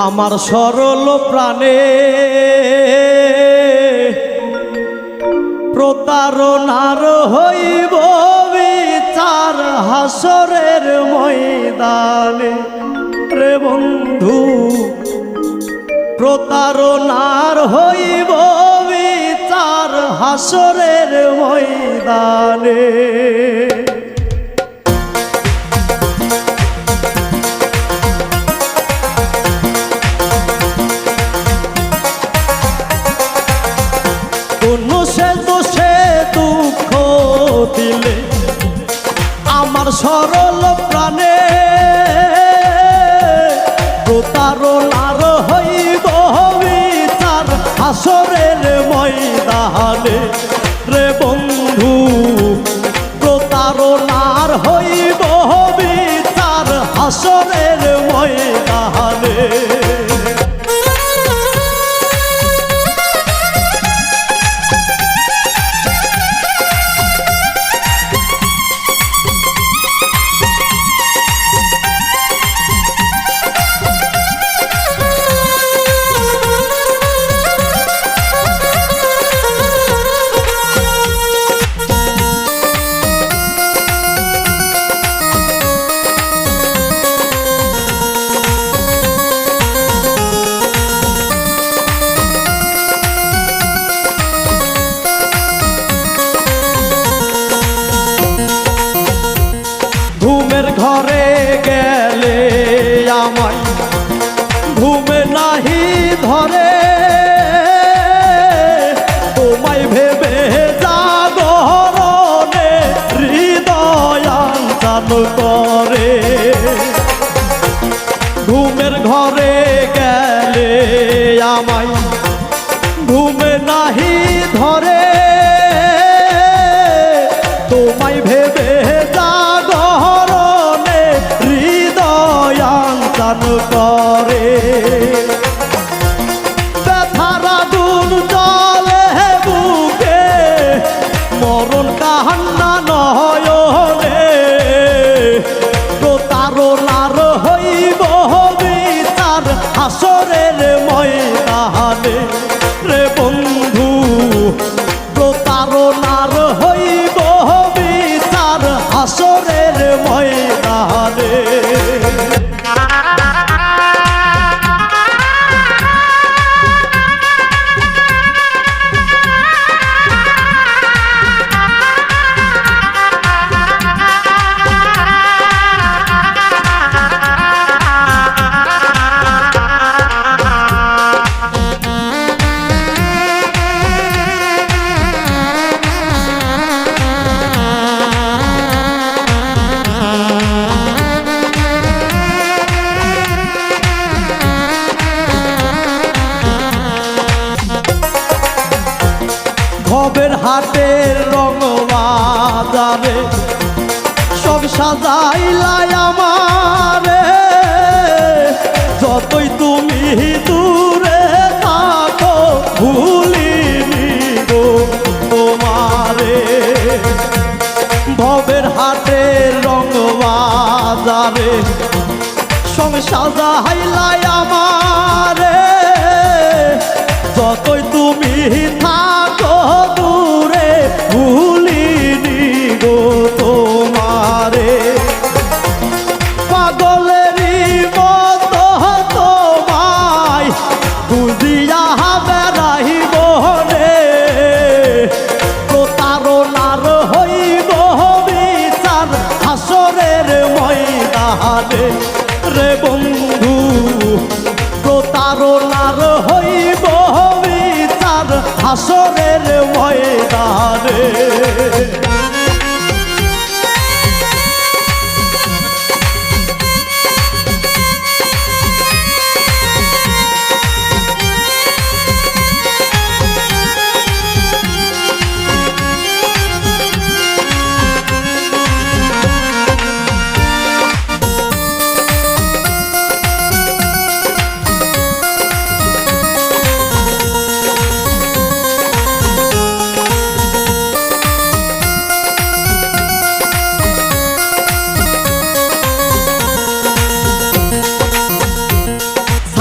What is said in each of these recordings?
আমার সরল প্রাণে প্রতারণার হইব বিচার হাসরের ময়দানে। রে বন্ধু প্রতারণার হইব বিচার হাসরের ময়দানে। দিলে আমার সরল প্রাণে প্রতারণার হইব বিচার হাসরের ময়দানে। রে বন্ধু প্রতারণার হইব বিচার হাসরের ময়দানে। ঘুমের ঘরে গেলে আমায় ঘুমে নাহি ধরে, তোমায় ভেবে জাগরণে হৃদয় আঞ্চান করে। ঘুমের ঘরে গেলে আমায় ঘুমে নাহি ধরে, তোমায় ভেবে করে। ব্যথার আগুন জ্বলে বুকে মরণ কান্না নয়নে, প্রতারণার হইব বিচার হাসরের ময়দানে। রে বন্ধু প্রতারণার হইব বিচার হাসরের ময়দানে। ভবের হাটের রং বাজারে সব সাজাইলাই আমারে, যতই তুমি দূরে থাকো ভুলিনি গো তোমারে। ভবের হাটের রং বাজারে সব সাজাইলাই আমারে, যতই তুমি থাকো দূরে ভুলিনি গো তোমারে। পাগলেরই মতো তোমায় বুঝিয়া বেড়াইব রে, প্রতারণার হইব বিচার হাসরের ময়দানে। রে বন্ধু প্রতারণার হইব বিচার হাসরের ময়দানে।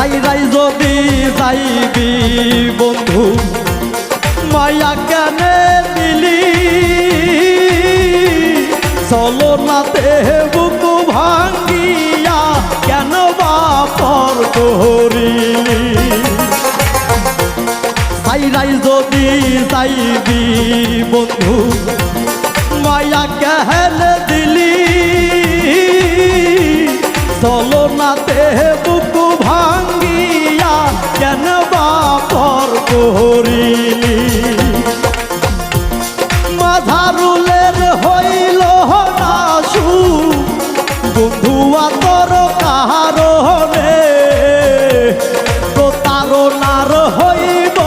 সাইরাই যদি যাইবি বন্ধু মায়া কেনে দিলি চলো নাতে বুকু ভাঙ্গিয়া কেন বাপর করিলি সাইরাই যদি যাইবি বন্ধু মায়া কেনে দিলি চলো নাতে বুকু ভাঙ্গিয়া কেন বাপর করিলি মাঝারুলের হইল না সু বন্ধু তোর কারণে প্রতারণার হইব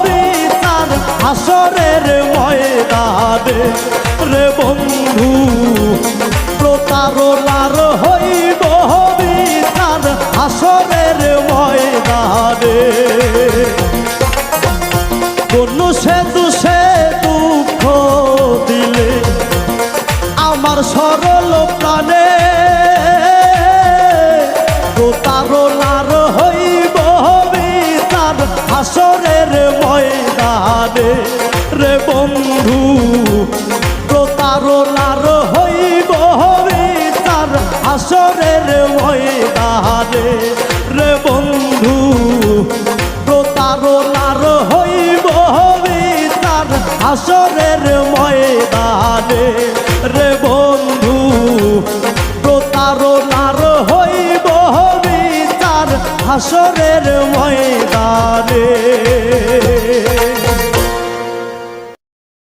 বিচার হাসরের ময়দানে রে বন্ধু প্রতারণার হইব বিচার হাসরের ময়দানে কোন সে দুষে দুঃখ দিলে আমার সরল প্রাণে প্রতারণার হইব বিচার হাসরের ময়দানে রে বন্ধু প্রতারণার হইব বিচার হাসরের ময়দানে রে বন্ধু প্রতারণার হইব বিচার হাসরের ময়দানে